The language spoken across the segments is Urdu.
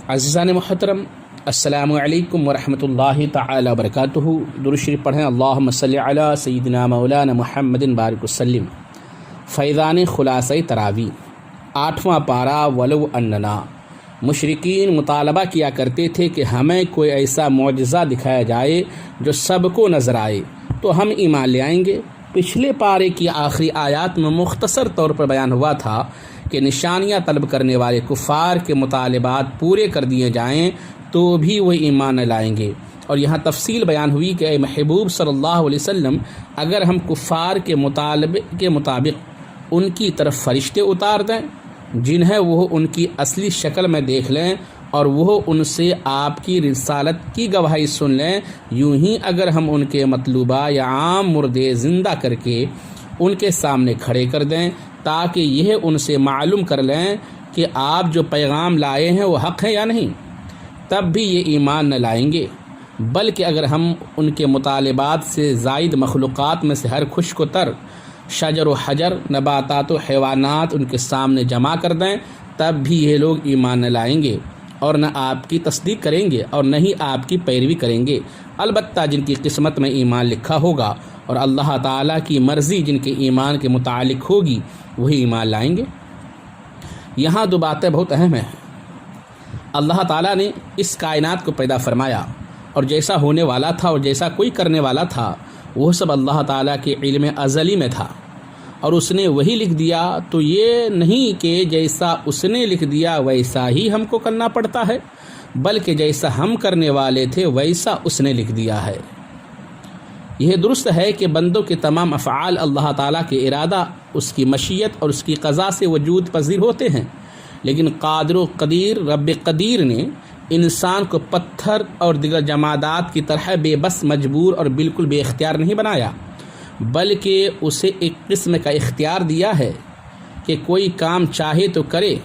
عزیزان محترم، السلام علیکم ورحمۃ اللہ تعالی وبرکاتہ۔ درود شریف پڑھیں۔ اللہم صلی علی سیدنا مولانا محمد بارک وسلم۔ فیضان خلاصہ تراوی، 8واں پارہ۔ ولو اننا، مشرکین مطالبہ کیا کرتے تھے کہ ہمیں کوئی ایسا معجزہ دکھایا جائے جو سب کو نظر آئے تو ہم ایمان لے آئیں گے۔ پچھلے پارے کی آخری آیات میں مختصر طور پر بیان ہوا تھا کہ نشانیاں طلب کرنے والے کفار کے مطالبات پورے کر دیے جائیں تو بھی وہ ایمان نہ لائیں گے، اور یہاں تفصیل بیان ہوئی کہ اے محبوب صلی اللہ علیہ وسلم، اگر ہم کفار کے مطالبے کے مطابق ان کی طرف فرشتے اتار دیں جنہیں وہ ان کی اصلی شکل میں دیکھ لیں اور وہ ان سے آپ کی رسالت کی گواہی سن لیں، یوں ہی اگر ہم ان کے مطلوبہ یا عام مردے زندہ کر کے ان کے سامنے کھڑے کر دیں تاکہ یہ ان سے معلوم کر لیں کہ آپ جو پیغام لائے ہیں وہ حق ہے یا نہیں، تب بھی یہ ایمان نہ لائیں گے۔ بلکہ اگر ہم ان کے مطالبات سے زائد مخلوقات میں سے ہر خشک و تر شجر و حجر، نباتات و حیوانات ان کے سامنے جمع کر دیں تب بھی یہ لوگ ایمان نہ لائیں گے اور نہ آپ کی تصدیق کریں گے اور نہ ہی آپ کی پیروی کریں گے۔ البتہ جن کی قسمت میں ایمان لکھا ہوگا اور اللہ تعالیٰ کی مرضی جن کے ایمان کے متعلق ہوگی وہی ایمان لائیں گے۔ یہاں دو باتیں بہت اہم ہیں۔ اللہ تعالیٰ نے اس کائنات کو پیدا فرمایا، اور جیسا ہونے والا تھا اور جیسا کوئی کرنے والا تھا وہ سب اللہ تعالیٰ کے علم ازلی میں تھا، اور اس نے وہی لکھ دیا، تو یہ نہیں کہ جیسا اس نے لکھ دیا ویسا ہی ہم کو کرنا پڑتا ہے، بلکہ جیسا ہم کرنے والے تھے ویسا اس نے لکھ دیا ہے۔ یہ درست ہے کہ بندوں کے تمام افعال اللہ تعالیٰ کے ارادہ، اس کی مشیت اور اس کی قضا سے وجود پذیر ہوتے ہیں، لیکن قادر و قدیر رب قدیر نے انسان کو پتھر اور دیگر جمادات کی طرح بے بس، مجبور اور بالکل بے اختیار نہیں بنایا، بلکہ اسے ایک قسم کا اختیار دیا ہے کہ کوئی کام چاہے تو کرے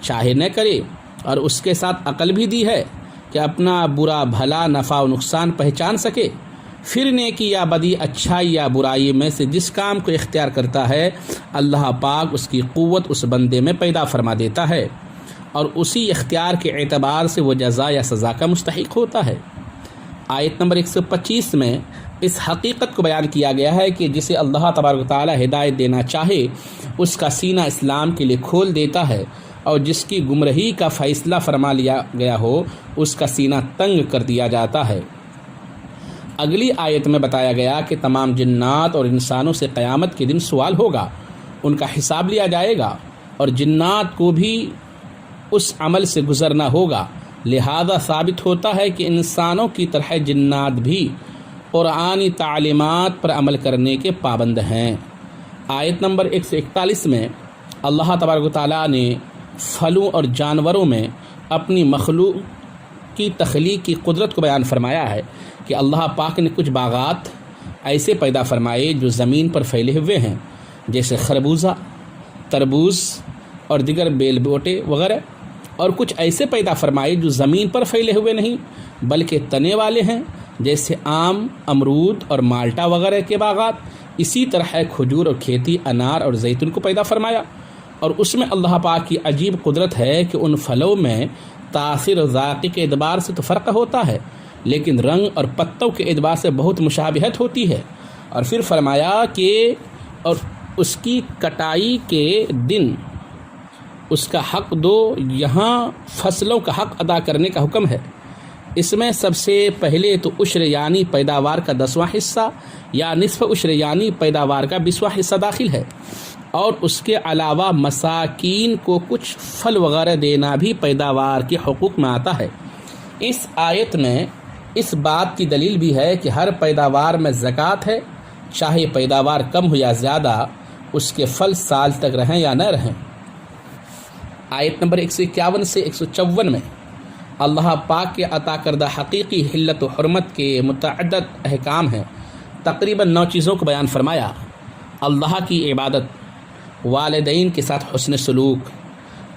چاہے نہ کرے، اور اس کے ساتھ عقل بھی دی ہے کہ اپنا برا بھلا، نفع و نقصان پہچان سکے۔ پھر نیکی یا بدی، اچھائی یا برائی میں سے جس کام کو اختیار کرتا ہے اللہ پاک اس کی قوت اس بندے میں پیدا فرما دیتا ہے، اور اسی اختیار کے اعتبار سے وہ جزا یا سزا کا مستحق ہوتا ہے۔ آیت نمبر 125 میں اس حقیقت کو بیان کیا گیا ہے کہ جسے اللہ تبارک و تعالی ہدایت دینا چاہے اس کا سینہ اسلام کے لیے کھول دیتا ہے، اور جس کی گمراہی کا فیصلہ فرما لیا گیا ہو اس کا سینہ تنگ کر دیا جاتا ہے۔ اگلی آیت میں بتایا گیا کہ تمام جنات اور انسانوں سے قیامت کے دن سوال ہوگا، ان کا حساب لیا جائے گا، اور جنات کو بھی اس عمل سے گزرنا ہوگا، لہذا ثابت ہوتا ہے کہ انسانوں کی طرح جنات بھی قرآنی تعلیمات پر عمل کرنے کے پابند ہیں۔ آیت نمبر 141 میں اللہ تبارک و تعالیٰ نے پھلوں اور جانوروں میں اپنی مخلوق کی تخلیق کی قدرت کو بیان فرمایا ہے کہ اللہ پاک نے کچھ باغات ایسے پیدا فرمائے جو زمین پر پھیلے ہوئے ہیں، جیسے خربوزہ، تربوز اور دیگر بیل بوٹے وغیرہ، اور کچھ ایسے پیدا فرمائے جو زمین پر پھیلے ہوئے نہیں بلکہ تنے والے ہیں، جیسے آم، امرود اور مالٹا وغیرہ کے باغات۔ اسی طرح کھجور اور کھیتی انار اور زیتون کو پیدا فرمایا، اور اس میں اللہ پاک کی عجیب قدرت ہے کہ ان پھلوں میں تاثیر و ذائقے کے اعتبار سے تو فرق ہوتا ہے، لیکن رنگ اور پتوں کے اعتبار سے بہت مشابہت ہوتی ہے۔ اور پھر فرمایا کہ اور اس کی کٹائی کے دن اس کا حق دو، یہاں فصلوں کا حق ادا کرنے کا حکم ہے۔ اس میں سب سے پہلے تو عشر یعنی پیداوار کا 10واں حصہ یا نصف عشر یعنی پیداوار کا 20واں حصہ داخل ہے، اور اس کے علاوہ مساکین کو کچھ پھل وغیرہ دینا بھی پیداوار کے حقوق میں آتا ہے۔ اس آیت میں اس بات کی دلیل بھی ہے کہ ہر پیداوار میں زکوٰۃ ہے، چاہے پیداوار کم ہو یا زیادہ، اس کے پھل سال تک رہیں یا نہ رہیں۔ آیت نمبر 151 سے 154 میں اللہ پاک کے عطا کردہ حقیقی حلت و حرمت کے متعدد احکام ہیں۔ تقریباً 9 چیزوں کو بیان فرمایا۔ اللہ کی عبادت، والدین کے ساتھ حسن سلوک،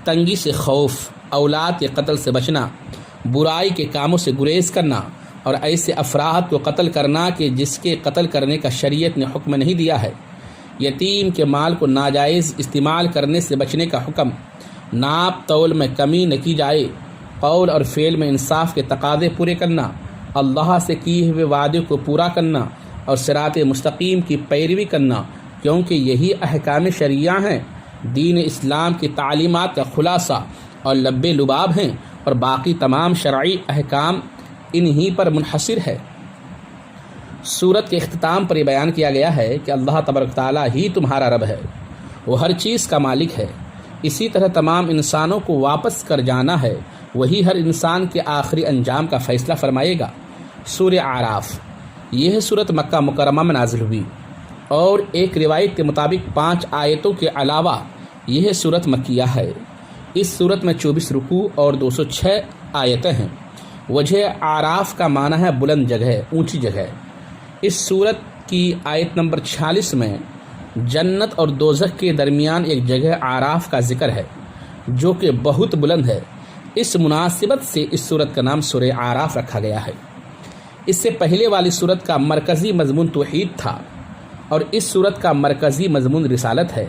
تنگی سے خوف، اولاد کے قتل سے بچنا، برائی کے کاموں سے گریز کرنا، اور ایسے افراد کو قتل کرنا کہ جس کے قتل کرنے کا شریعت نے حکم نہیں دیا ہے، یتیم کے مال کو ناجائز استعمال کرنے سے بچنے کا حکم، ناپ تول میں کمی نہ کی جائے، قول اور فعل میں انصاف کے تقاضے پورے کرنا، اللہ سے کیے ہوئے وعدے کو پورا کرنا اور صراط مستقیم کی پیروی کرنا، کیونکہ یہی احکام شرعیہ ہیں، دین اسلام کی تعلیمات کا خلاصہ اور لب لباب ہیں، اور باقی تمام شرعی احکام انہی پر منحصر ہے۔ سورت کے اختتام پر یہ بیان کیا گیا ہے کہ اللہ تبارک تعالیٰ ہی تمہارا رب ہے، وہ ہر چیز کا مالک ہے، اسی طرح تمام انسانوں کو واپس کر جانا ہے، وہی ہر انسان کے آخری انجام کا فیصلہ فرمائے گا۔ سورہ اعراف، یہ سورت مکہ مکرمہ میں نازل ہوئی، اور ایک روایت کے مطابق 5 آیتوں کے علاوہ یہ سورت مکیہ ہے۔ اس سورت میں 24 رکوع اور 206 آیتیں ہیں۔ وجہ اعراف کا معنی ہے بلند جگہ، اونچی جگہ۔ اس سورت کی آیت نمبر 46 میں جنت اور دوزخ کے درمیان ایک جگہ اعراف کا ذکر ہے جو کہ بہت بلند ہے۔ اس مناسبت سے اس سورت کا نام سورہ اعراف رکھا گیا ہے۔ اس سے پہلے والی سورت کا مرکزی مضمون توحید تھا، اور اس سورت کا مرکزی مضمون رسالت ہے۔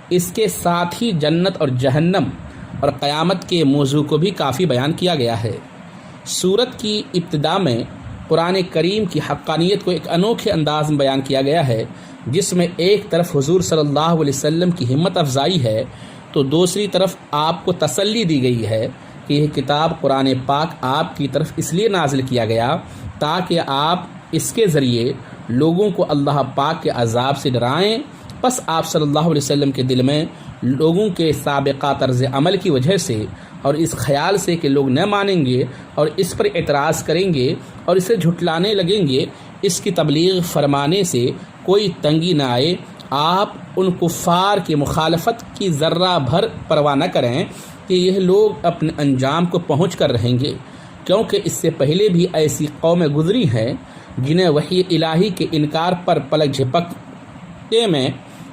اس کے ساتھ ہی جنت اور جہنم اور قیامت کے موضوع کو بھی کافی بیان کیا گیا ہے۔ سورت کی ابتدا میں قرآن کریم کی حقانیت کو ایک انوکھے انداز میں بیان کیا گیا ہے، جس میں ایک طرف حضور صلی اللہ علیہ وسلم کی ہمت افزائی ہے تو دوسری طرف آپ کو تسلی دی گئی ہے کہ یہ کتاب قرآن پاک آپ کی طرف اس لیے نازل کیا گیا تاکہ آپ اس کے ذریعے لوگوں کو اللہ پاک کے عذاب سے ڈرائیں۔ پس آپ صلی اللہ علیہ وسلم کے دل میں لوگوں کے سابقہ طرز عمل کی وجہ سے اور اس خیال سے کہ لوگ نہ مانیں گے اور اس پر اعتراض کریں گے اور اسے جھٹلانے لگیں گے، اس کی تبلیغ فرمانے سے کوئی تنگی نہ آئے۔ آپ ان کفار کی مخالفت کی ذرہ بھر پرواہ نہ کریں کہ یہ لوگ اپنے انجام کو پہنچ کر رہیں گے، کیونکہ اس سے پہلے بھی ایسی قومیں گزری ہیں جنہیں وحی الہی کے انکار پر پلک جھپکتے میں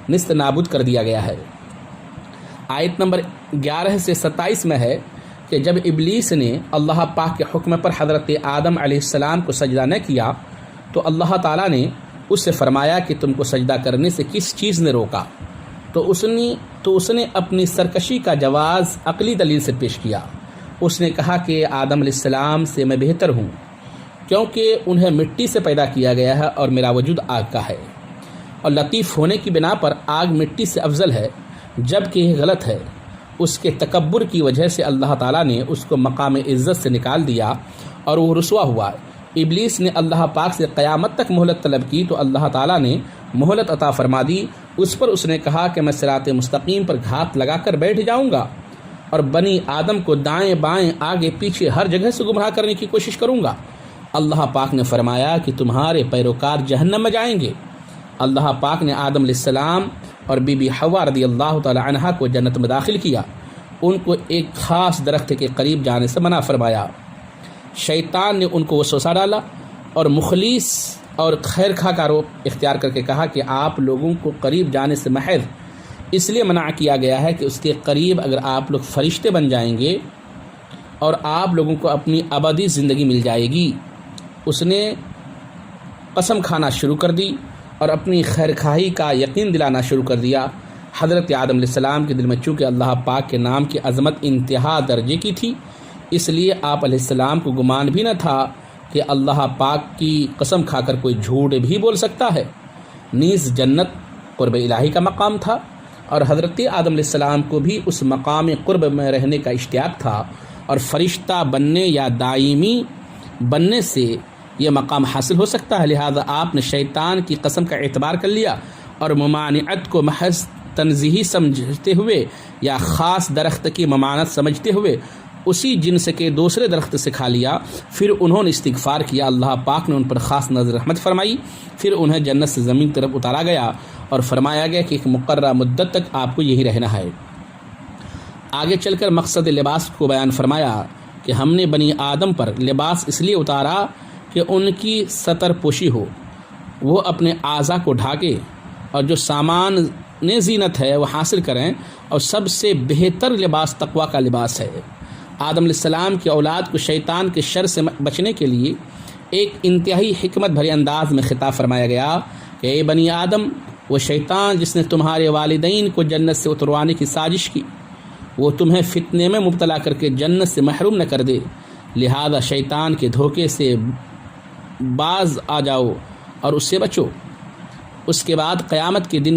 نیست نابود کر دیا گیا ہے۔ آیت نمبر 11 سے 27 میں ہے کہ جب ابلیس نے اللہ پاک کے حکم پر حضرت آدم علیہ السلام کو سجدہ نہ کیا تو اللہ تعالیٰ نے اس سے فرمایا کہ تم کو سجدہ کرنے سے کس چیز نے روکا؟ تو اس نے اپنی سرکشی کا جواز عقلی دلیل سے پیش کیا۔ اس نے کہا کہ آدم علیہ السلام سے میں بہتر ہوں، کیونکہ انہیں مٹی سے پیدا کیا گیا ہے اور میرا وجود آگ کا ہے، اور لطیف ہونے کی بنا پر آگ مٹی سے افضل ہے، جبکہ یہ غلط ہے۔ اس کے تکبر کی وجہ سے اللہ تعالیٰ نے اس کو مقام عزت سے نکال دیا اور وہ رسوا ہوا۔ ابلیس نے اللہ پاک سے قیامت تک مہلت طلب کی تو اللہ تعالیٰ نے مہلت عطا فرما دی۔ اس پر اس نے کہا کہ میں صراط مستقیم پر گھات لگا کر بیٹھ جاؤں گا اور بنی آدم کو دائیں بائیں آگے پیچھے ہر جگہ سے گمراہ کرنے کی کوشش کروں گا۔ اللہ پاک نے فرمایا کہ تمہارے پیروکار جہنم میں جائیں گے۔ اللہ پاک نے آدم علیہ السلام اور بی بی حوا رضی اللہ تعالی عنہا کو جنت میں داخل کیا۔ ان کو ایک خاص درخت کے قریب جانے سے منع فرمایا۔ شیطان نے ان کو وسوسہ ڈالا اور مخلص اور خیر خواہ کا روپ اختیار کر کے کہا کہ آپ لوگوں کو قریب جانے سے محض اس لیے منع کیا گیا ہے کہ اس کے قریب اگر آپ لوگ فرشتے بن جائیں گے اور آپ لوگوں کو اپنی ابدی زندگی مل جائے گی۔ اس نے قسم کھانا شروع کر دی اور اپنی خیر خواہی کا یقین دلانا شروع کر دیا۔ حضرت آدم علیہ السلام کے دل میں چونکہ اللہ پاک کے نام کی عظمت انتہا درجے کی تھی، اس لیے آپ علیہ السلام کو گمان بھی نہ تھا کہ اللہ پاک کی قسم کھا کر کوئی جھوٹ بھی بول سکتا ہے۔ نیز جنت قرب الہی کا مقام تھا اور حضرت آدم علیہ السلام کو بھی اس مقام قرب میں رہنے کا اشتیاق تھا، اور فرشتہ بننے یا دائمی بننے سے یہ مقام حاصل ہو سکتا ہے۔ لہذا آپ نے شیطان کی قسم کا اعتبار کر لیا اور ممانعت کو محض تنزیہی سمجھتے ہوئے یا خاص درخت کی ممانعت سمجھتے ہوئے اسی جنس کے دوسرے درخت سے کھا لیا۔ پھر انہوں نے استغفار کیا، اللہ پاک نے ان پر خاص نظر رحمت فرمائی۔ پھر انہیں جنت سے زمین کی طرف اتارا گیا اور فرمایا گیا کہ ایک مقررہ مدت تک آپ کو یہی رہنا ہے۔ آگے چل کر مقصد لباس کو بیان فرمایا کہ ہم نے بنی آدم پر لباس اس لیے اتارا کہ ان کی ستر پوشی ہو، وہ اپنے اعضاء کو ڈھانکے اور جو سامان زینت ہے وہ حاصل کریں، اور سب سے بہتر لباس تقویٰ کا لباس ہے۔ آدم علیہ السلام کی اولاد کو شیطان کے شر سے بچنے کے لیے ایک انتہائی حکمت بھرے انداز میں خطاب فرمایا گیا کہ اے بنی آدم، وہ شیطان جس نے تمہارے والدین کو جنت سے اتروانے کی سازش کی، وہ تمہیں فتنے میں مبتلا کر کے جنت سے محروم نہ کر دے، لہذا شیطان کے دھوکے سے باز آ جاؤ اور اس سے بچو۔ اس کے بعد قیامت کے دن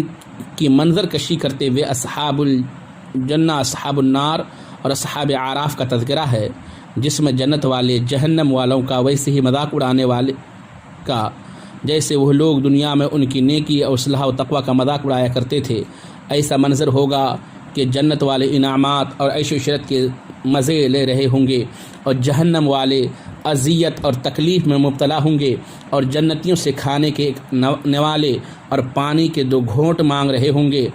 کی منظر کشی کرتے ہوئے اصحاب الجنہ، اصحاب النار اور اصحاب اعراف کا تذکرہ ہے، جس میں جنت والے جہنم والوں کا ویسے ہی مذاق اڑانے والے کا جیسے وہ لوگ دنیا میں ان کی نیکی اور اصلاح و تقوی کا مذاق اڑایا کرتے تھے، ایسا منظر ہوگا کہ جنت والے انعامات اور عیش و عشرت کے مزے لے رہے ہوں گے اور جہنم والے اذیت اور تکلیف میں مبتلا ہوں گے، اور جنتیوں سے کھانے کے نوالے اور پانی کے 2 گھونٹ مانگ رہے ہوں گے۔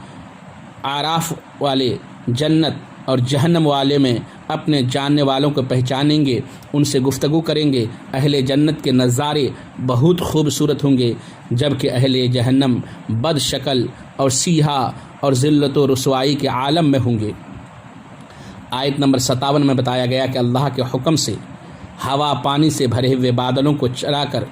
اعراف والے جنت اور جہنم والے میں اپنے جاننے والوں کو پہچانیں گے، ان سے گفتگو کریں گے۔ اہل جنت کے نظارے بہت خوبصورت ہوں گے، جبکہ اہل جہنم بد شکل اور سیاہ اور ذلت و رسوائی کے عالم میں ہوں گے۔ آیت نمبر 57 میں بتایا گیا کہ اللہ کے حکم سے ہوا پانی سے بھرے ہوئے بادلوں کو چرا کر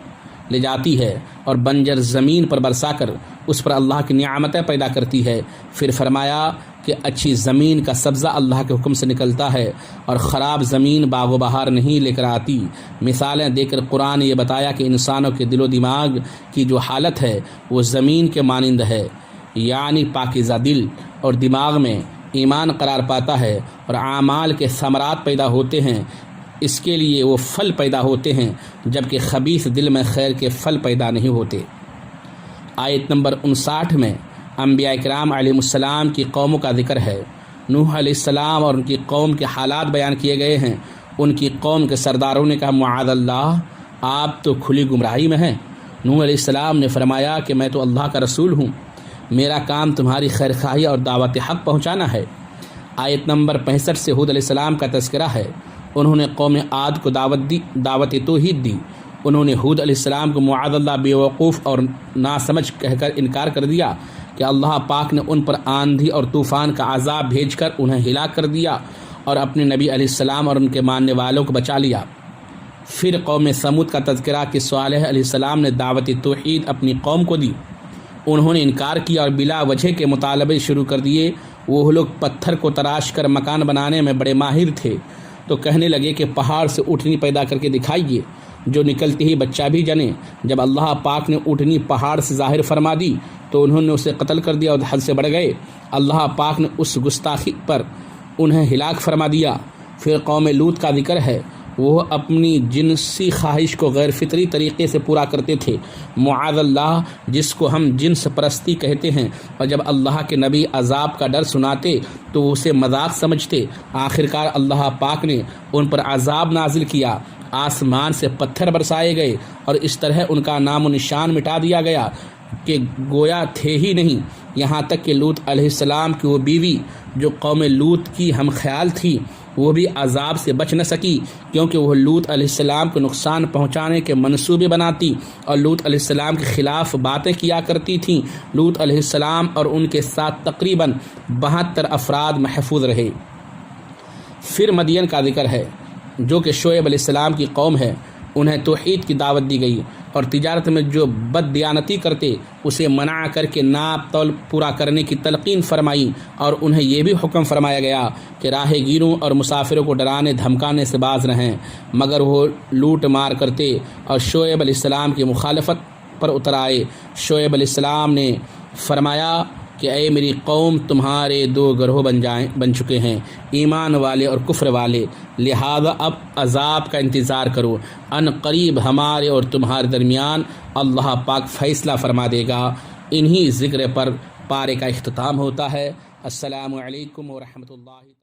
لے جاتی ہے اور بنجر زمین پر برسا کر اس پر اللہ کی نعمتیں پیدا کرتی ہے۔ پھر فرمایا کہ اچھی زمین کا سبزہ اللہ کے حکم سے نکلتا ہے اور خراب زمین باغ و بہار نہیں لے کر آتی۔ مثالیں دے کر قرآن یہ بتایا کہ انسانوں کے دل و دماغ کی جو حالت ہے وہ زمین کے مانند ہے، یعنی پاکیزہ دل اور دماغ میں ایمان قرار پاتا ہے اور اعمال کے ثمرات پیدا ہوتے ہیں، اس کے لیے وہ پھل پیدا ہوتے ہیں، جبکہ خبیث دل میں خیر کے پھل پیدا نہیں ہوتے۔ آیت نمبر 59 میں انبیاء کرام علیہ السلام کی قوموں کا ذکر ہے۔ نوح علیہ السلام اور ان کی قوم کے حالات بیان کیے گئے ہیں۔ ان کی قوم کے سرداروں نے کہا معاذ اللہ، آپ تو کھلی گمراہی میں ہیں۔ نوح علیہ السلام نے فرمایا کہ میں تو اللہ کا رسول ہوں، میرا کام تمہاری خیر خواہی اور دعوت حق پہنچانا ہے۔ آیت نمبر 65 سے ہود علیہ السلام کا تذکرہ ہے۔ انہوں نے قوم عاد کو دعوت توحید دی۔ انہوں نے ہود علیہ السلام کو معاذ اللہ بیوقوف اور ناسمجھ کہہ کر انکار کر دیا کہ اللہ پاک نے ان پر آندھی اور طوفان کا عذاب بھیج کر انہیں ہلاک کر دیا اور اپنے نبی علیہ السلام اور ان کے ماننے والوں کو بچا لیا۔ پھر قوم سمود کا تذکرہ کہ صالح علیہ السلام نے دعوت توحید اپنی قوم کو دی، انہوں نے انکار کیا اور بلا وجہ کے مطالبے شروع کر دیے۔ وہ لوگ پتھر کو تراش کر مکان بنانے میں بڑے ماہر تھے، تو کہنے لگے کہ پہاڑ سے اونٹنی پیدا کر کے دکھائیے جو نکلتے ہی بچہ بھی جنے۔ جب اللہ پاک نے اونٹنی پہاڑ سے ظاہر فرما دی تو انہوں نے اسے قتل کر دیا اور حد سے بڑھ گئے۔ اللہ پاک نے اس گستاخی پر انہیں ہلاک فرما دیا۔ پھر قوم لوط کا ذکر ہے، وہ اپنی جنسی خواہش کو غیر فطری طریقے سے پورا کرتے تھے، معاذ اللہ، جس کو ہم جنس پرستی کہتے ہیں، اور جب اللہ کے نبی عذاب کا ڈر سناتے تو وہ اسے مذاق سمجھتے۔ آخرکار اللہ پاک نے ان پر عذاب نازل کیا، آسمان سے پتھر برسائے گئے اور اس طرح ان کا نام و نشان مٹا دیا گیا کہ گویا تھے ہی نہیں۔ یہاں تک کہ لوط علیہ السلام کی وہ بیوی جو قوم لوط کی ہم خیال تھی، وہ بھی عذاب سے بچ نہ سکی، کیونکہ وہ لوط علیہ السلام کو نقصان پہنچانے کے منصوبے بناتی اور لوط علیہ السلام کے خلاف باتیں کیا کرتی تھیں۔ لوط علیہ السلام اور ان کے ساتھ تقریباً 72 افراد محفوظ رہے۔ پھر مدین کا ذکر ہے، جو کہ شعیب علیہ السلام کی قوم ہے۔ انہیں توحید کی دعوت دی گئی اور تجارت میں جو بد دیانتی کرتے اسے منع کر کے ناپ تول پورا کرنے کی تلقین فرمائی، اور انہیں یہ بھی حکم فرمایا گیا کہ راہ گیروں اور مسافروں کو ڈرانے دھمکانے سے باز رہیں، مگر وہ لوٹ مار کرتے اور شعیب علیہ السلام کی مخالفت پر اتر آئے۔ شعیب علیہ السلام نے فرمایا کہ اے میری قوم، تمہارے 2 گروہ بن چکے ہیں، ایمان والے اور کفر والے، لہذا اب عذاب کا انتظار کرو، ان قریب ہمارے اور تمہارے درمیان اللہ پاک فیصلہ فرما دے گا۔ انہی ذکر پر پارے کا اختتام ہوتا ہے۔ السلام علیکم ورحمۃ اللہ۔